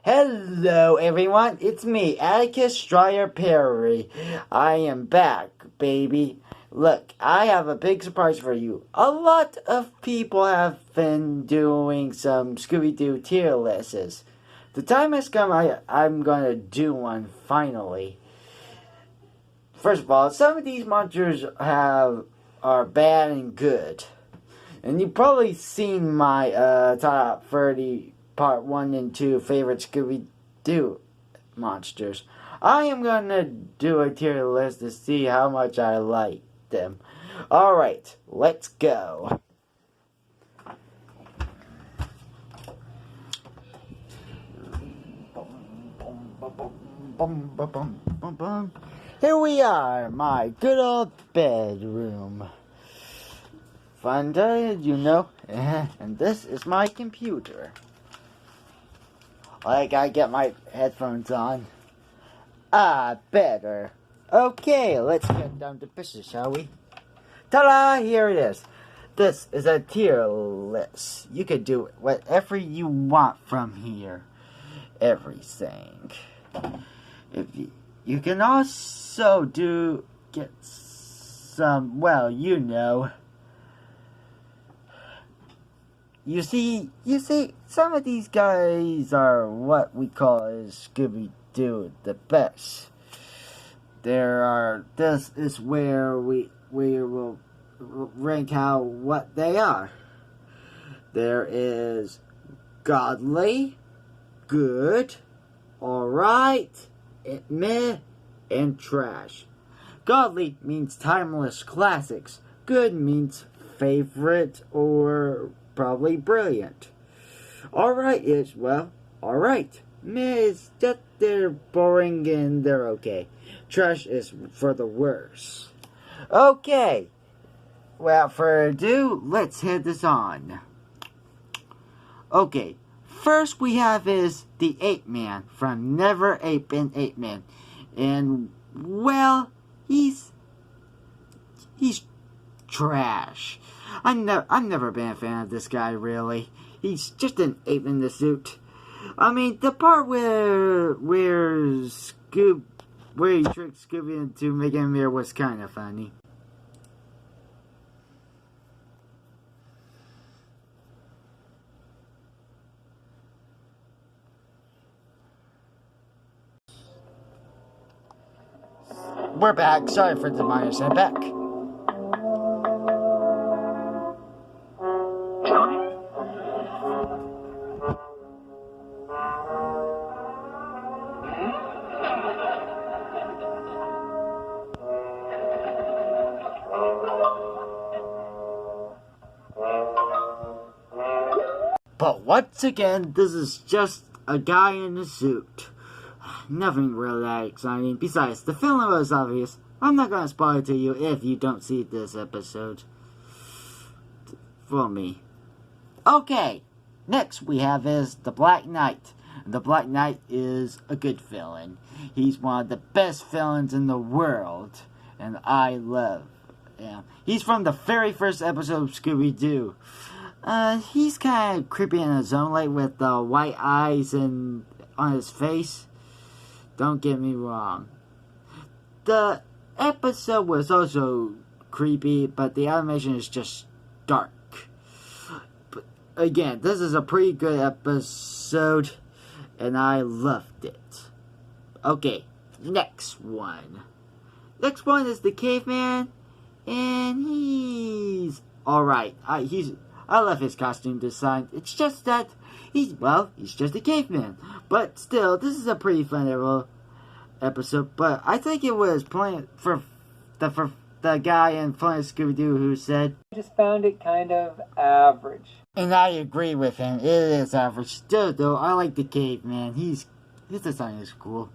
Hello everyone, it's me, Atticus&Archer. I am back, baby. Look, I have a big surprise for you. A lot of people have been doing some Scooby Doo tier lists. The time has come, I'm gonna do one finally. First of all, some of these monsters are bad and good. And you've probably seen my top 30 Part 1 and 2 favorite Scooby Doo monsters. I am gonna do a tier list to see how much I like them. Alright, let's go. Here we are, my good old bedroom. Fun day, you know. And this is my computer. I gotta get my headphones on. Better. Okay, let's get down to business, shall we? Ta-da! Here it is. This is a tier list. You can do whatever you want from here. Everything. If you can also get some, well, you know. You see, some of these guys are what we call as Scooby Doo the best. This is where we will rank what they are. There is godly, good, alright, meh, and trash. Godly means timeless classics. Good means favorite or probably brilliant. Alright is, well, alright. Meh is just they're boring and they're okay. Trash is for the worst. Okay. Without further ado, let's head this on. Okay. First we have is the Ape Man from Never Ape and Ape Man. And, well, he's trash. I've never been a fan of this guy, really. He's just an ape in the suit. I mean, the part where he tricked Scooby into making him here was kind of funny. We're back. Sorry for the minor setback. But once again, this is just a guy in a suit. Nothing really that exciting. Besides, the film was obvious. I'm not gonna spoil it to you if you don't see this episode. For me. Okay, next we have is the Black Knight. The Black Knight is a good villain. He's one of the best villains in the world. And I love him. He's from the very first episode of Scooby Doo. He's kind of creepy in his own way with the white eyes and on his face. Don't get me wrong. The episode was also creepy, but the animation is just dark. But again, this is a pretty good episode, and I loved it. Okay, next one. Next one is the Caveman, and he's alright. I love his costume design. It's just that he's just a caveman. But still, this is a pretty fun episode. But I think it was planned for the guy in Planet Scooby-Doo who said, I just found it kind of average. And I agree with him. It is average. Still, though, I like the caveman. His design is cool.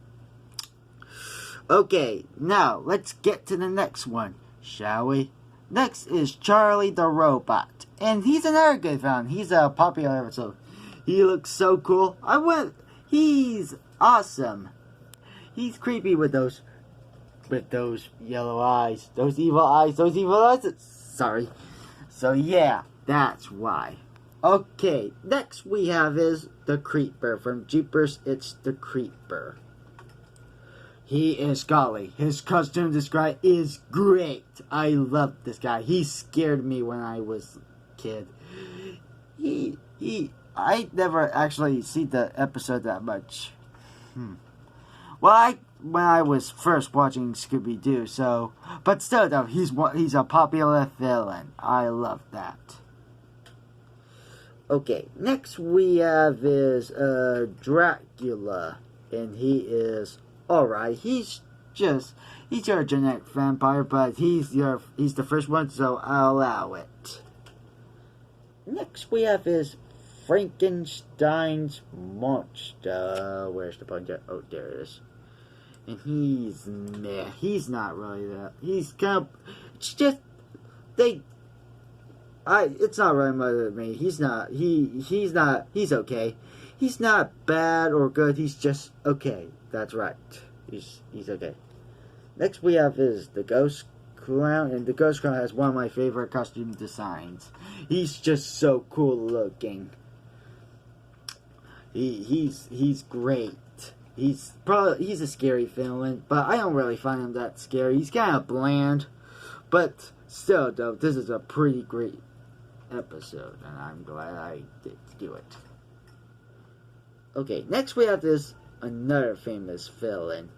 Okay, now let's get to the next one, shall we? Next is Charlie the Robot. And he's another good villain. He's a popular episode. He looks so cool. He's awesome. He's creepy with those yellow eyes. Those evil eyes. Sorry. So yeah, that's why. Okay, next we have is the Creeper from Jeepers. It's the Creeper. He is golly. His costume this guy is great. I love this guy. He scared me when I was a kid. I never actually see the episode that much. Well, when I was first watching Scooby Doo, so, but still though, he's a popular villain. I love that. Okay, next we have is Dracula, and he is alright. He's your genetic vampire, but he's the first one, so I'll allow it. Next we have is Frankenstein's monster. Where's the pointer? Oh, there it is. And he's not really that. He's kind of, it's just it's not really mother to me. He's okay. He's not bad or good. He's just okay. That's right. He's okay. Next we have is the Ghost Clown, and the Ghost Clown has one of my favorite costume designs. He's just so cool looking. He's great. He's a scary villain, but I don't really find him that scary. He's kind of bland, but still though, this is a pretty great episode, and I'm glad I did do it. Okay, next we have another famous villain,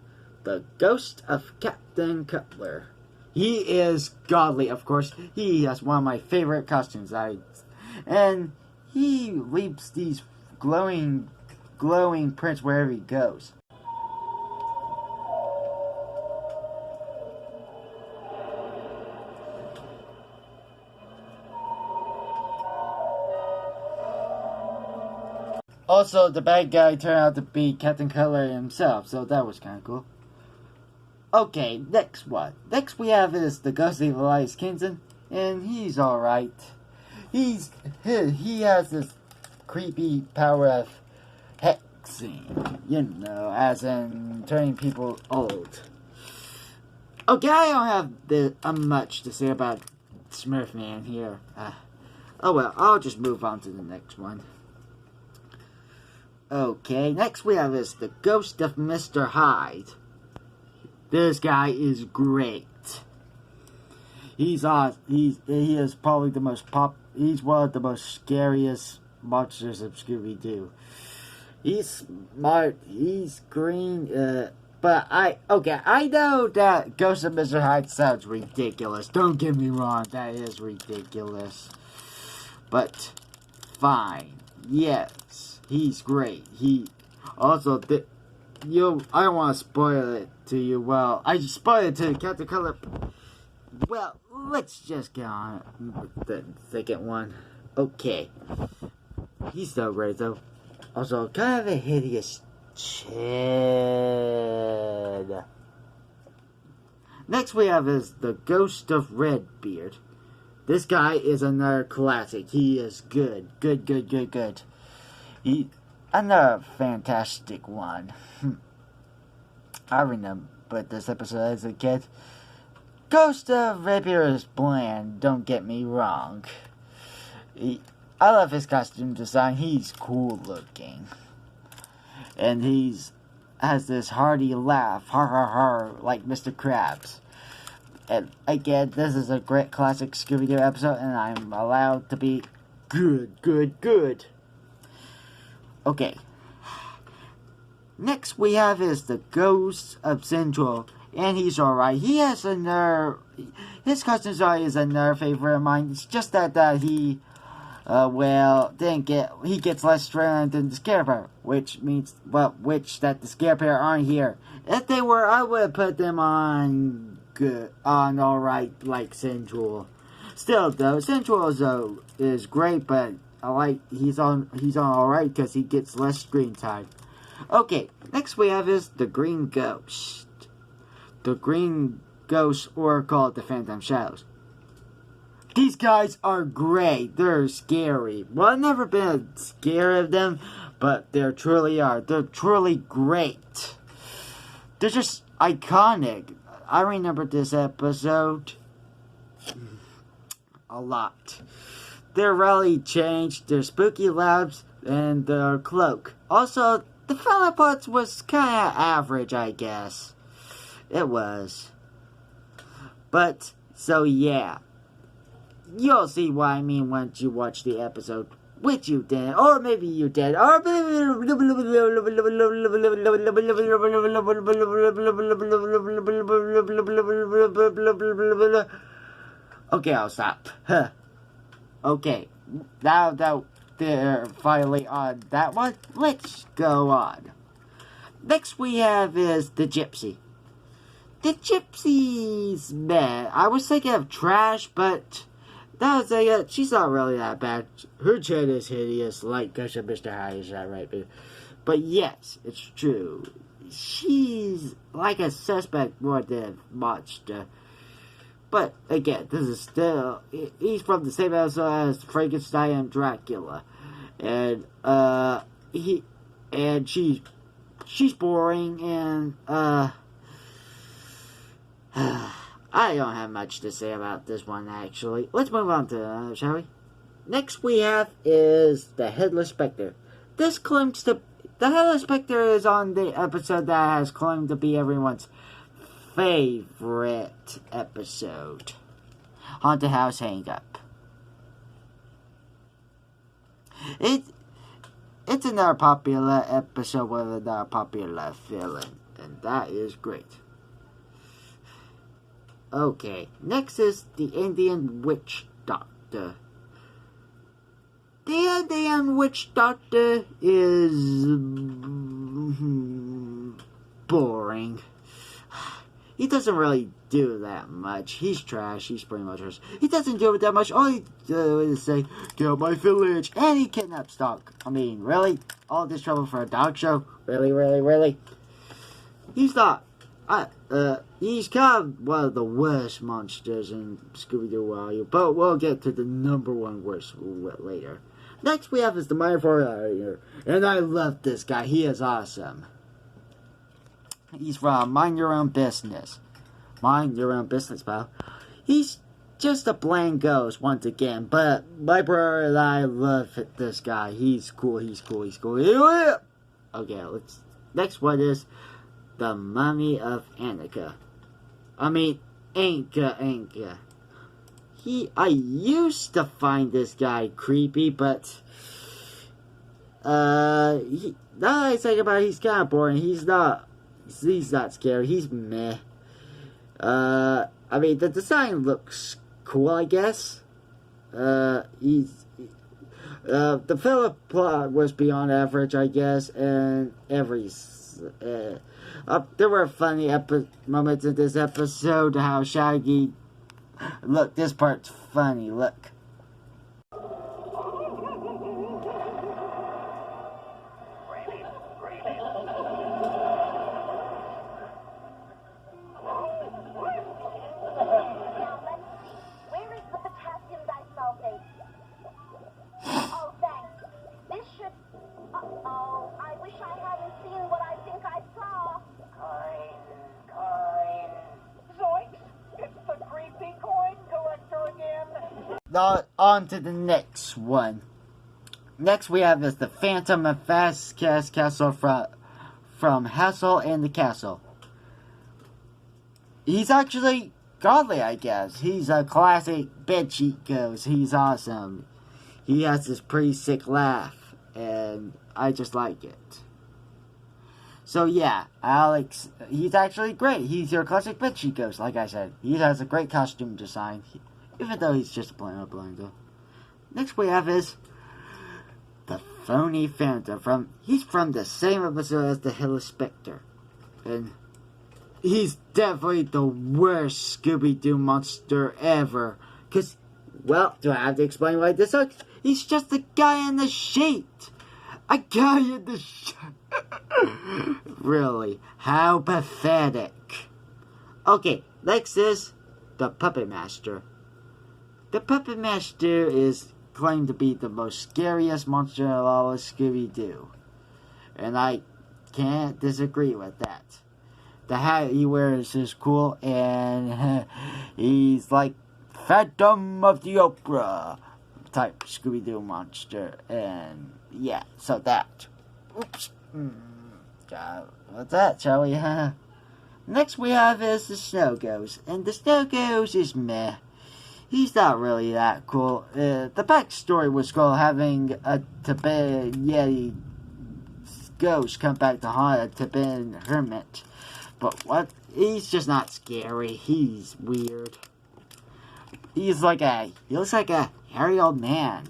the Ghost of Captain Cutler. He is godly, of course. He has one of my favorite costumes. And he leaves these glowing prints wherever he goes. Also, the bad guy turned out to be Captain Cutler himself, so that was kind of cool. Okay, next one. Next we have is the Ghost of Elias Kingston, and he's alright. He has this creepy power of hexing, as in turning people old. Okay, I don't have much to say about Smurf Man here. Oh well, I'll just move on to the next one. Okay, next we have is the Ghost of Mr. Hyde. This guy is great. He is probably the most he's one of the most scariest monsters of Scooby Doo. He's smart, he's green, but I know that Ghost of Mr. Hyde sounds ridiculous. Don't get me wrong, that is ridiculous. But fine. Yes, he's great. He also I don't want to spoil it to you. Well, I just spoiled it to Captain Cutler. Well, let's just get on with the second one. Okay. He's so great, though. Also, kind of a hideous chin. Next we have is the Ghost of Redbeard. This guy is another classic. He is good. Good. Another fantastic one. I remember this episode as a kid. Ghost of Redbeard is bland, don't get me wrong. I love his costume design. He's cool looking. And has this hearty laugh, har, like Mr. Krabs. And again, this is a great classic Scooby Doo episode, and I'm allowed to be good. Okay. Next we have is the Ghost of Central, and he's alright. He has his costume design is another favorite of mine. It's just that he gets less strength than the Scarebear, which that the Scarebear aren't here. If they were, I would have put them on alright, like Central. Still though, Central is great, but he's on alright because he gets less screen time. Okay, next we have is the Green Ghost. The Green Ghost, or call it the Phantom Shadows. These guys are great. They're scary. Well, I've never been scared of them, but they truly are. They're truly great. They're just iconic. I remember this episode a lot. they're really changed. Their spooky labs and their cloak. Also, the final parts was kind of average, I guess. It was. But, so yeah. You'll see what I mean once you watch the episode. Which you didn't. Or maybe you did. Or okay, I'll stop. Okay. Now that they're finally on that one, let's go on. Next we have is the Gypsy. The Gypsy's meh. I was thinking of Trash, but that was she's not really that bad. Her chin is hideous, like Gush and Mr. High, is that right? But yes, it's true. She's like a suspect more than a monster. But again, this is still, he's from the same episode as Frankenstein and Dracula. And she's boring, and I don't have much to say about this one, actually. Let's move on to, shall we? Next we have is the Headless Spectre. The Headless Spectre is on the episode that has claimed to be everyone's favorite episode. Haunted House Hang Up. It's another popular episode with another popular villain, and that is great. Okay, next is the Indian Witch Doctor. The Indian Witch Doctor is boring. He doesn't really do that much. He's trash. He's pretty much trash. He doesn't do it that much. All he does is say, "Kill my village," and he kidnaps dog. I mean, really? All this trouble for a dog show? Really? He's not. He's kind of one of the worst monsters in Scooby Doo Where, but we'll get to the number one worst later. Next we have is the Mind Warrior, and I love this guy. He is awesome. He's from Mind Your Own Business. Mind Your Own Business, pal. He's just a bland ghost once again, but my brother and I love this guy. He's cool. Okay, next one is the Mummy of Annika. I mean, Anka. I used to find this guy creepy, but now that I think about it, he's kind of boring. He's not scary. He's meh. I mean, the design looks cool, I guess. The filler plot was beyond average, I guess, and there were funny moments in this episode. How Shaggy, look, this part's funny. Look. On to the next one. Next we have is the Phantom of Fastcast Castle from Hassel and the Castle. He's actually godly, I guess. He's a classic bedsheet ghost. He's awesome. He has this pretty sick laugh, and I just like it. So yeah, Alex, he's actually great. He's your classic bedsheet ghost, like I said. He has a great costume design. Even though he's just a blind though. Next we have is the Phony Phantom. He's from the same episode as the Headless Spectre. And he's definitely the worst Scooby-Doo monster ever. Cause, well, do I have to explain why this sucks? He's just a guy in the sheet. A guy in the sheet. Really, how pathetic. Okay, next is the Puppet Master. The Puppet Master is claimed to be the most scariest monster of all of Scooby-Doo. And I can't disagree with that. The hat he wears is cool, and he's like Phantom of the Opera. type Scooby Doo monster, and yeah, so that. Oops. What's that, shall we? Next we have is the Snow Ghost, and the Snow Ghost is meh. He's not really that cool. The backstory was cool, having a Tibetan Yeti ghost come back to haunt a Tibetan hermit. But what? He's just not scary. He's weird. He looks like a hairy old man.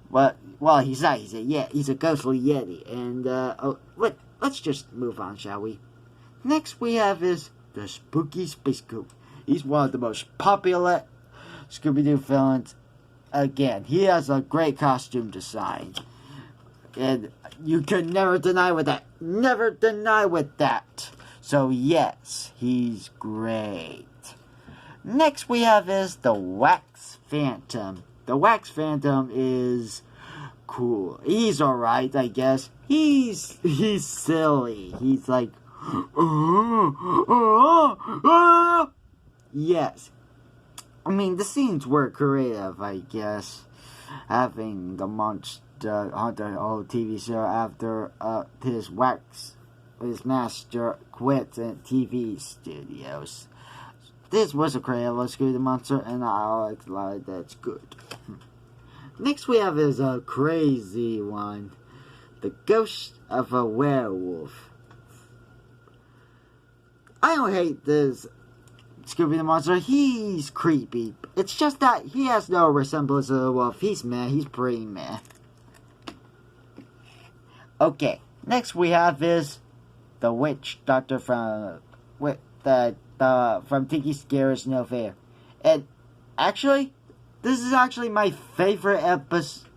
Well, he's not. He's a ghostly Yeti. And let's just move on, shall we? Next we have is the Spooky Space Goat. He's one of the most popular Scooby-Doo villains. Again, he has a great costume design. And you can never deny with that. Never deny with that. So yes, he's great. Next we have is the Wax Phantom. The Wax Phantom is cool. He's alright, I guess. He's silly. He's like... Yes. I mean, the scenes were creative, I guess. Having the monster on the whole TV show after his master quit in TV studios. This was a creative Scooby the Monster, and I like that's good. Next we have is a crazy one. The Ghost of a Werewolf. I don't hate this Scooby the Monster. He's creepy. It's just that he has no resemblance to a wolf. He's meh. He's pretty meh. Okay. Next we have is the Witch Doctor from Tiki Scare's No Fair. And actually, this is actually my favorite episode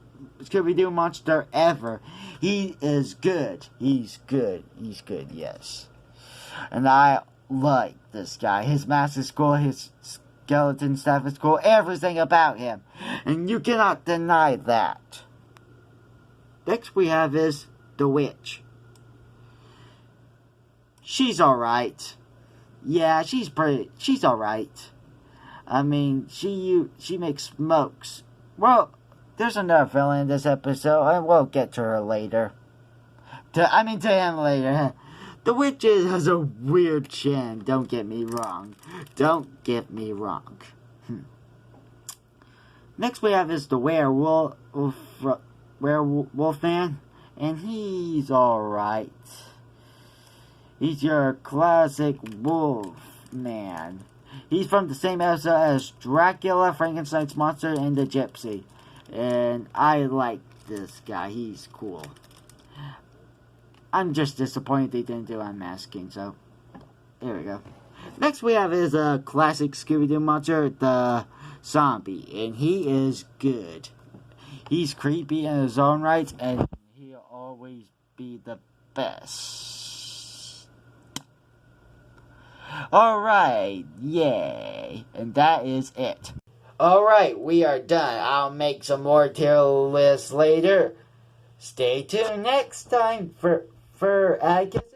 Scooby Doo monster ever. He is good. He's good. He's good. Yes. And I like this guy. His mask is cool. His skeleton stuff is cool. Everything about him. And you cannot deny that. Next we have is the Witch. She's alright. Yeah, she's alright. I mean, she makes smokes. Well, there's another villain in this episode, and we'll get to her later. To him later. The Witch has a weird chin, don't get me wrong. Don't get me wrong. Next we have is the Werewolf Man, and he's alright. He's your classic wolf man. He's from the same episode as Dracula, Frankenstein's monster, and the Gypsy. And I like this guy. He's cool. I'm just disappointed they didn't do unmasking, so there we go. Next we have is a classic Scooby-Doo monster, the Zombie, and he is good. He's creepy in his own right, and he'll always be the best. Alright, yay, and that is it. Alright, we are done. I'll make some more tier lists later. Stay tuned next time for Atticus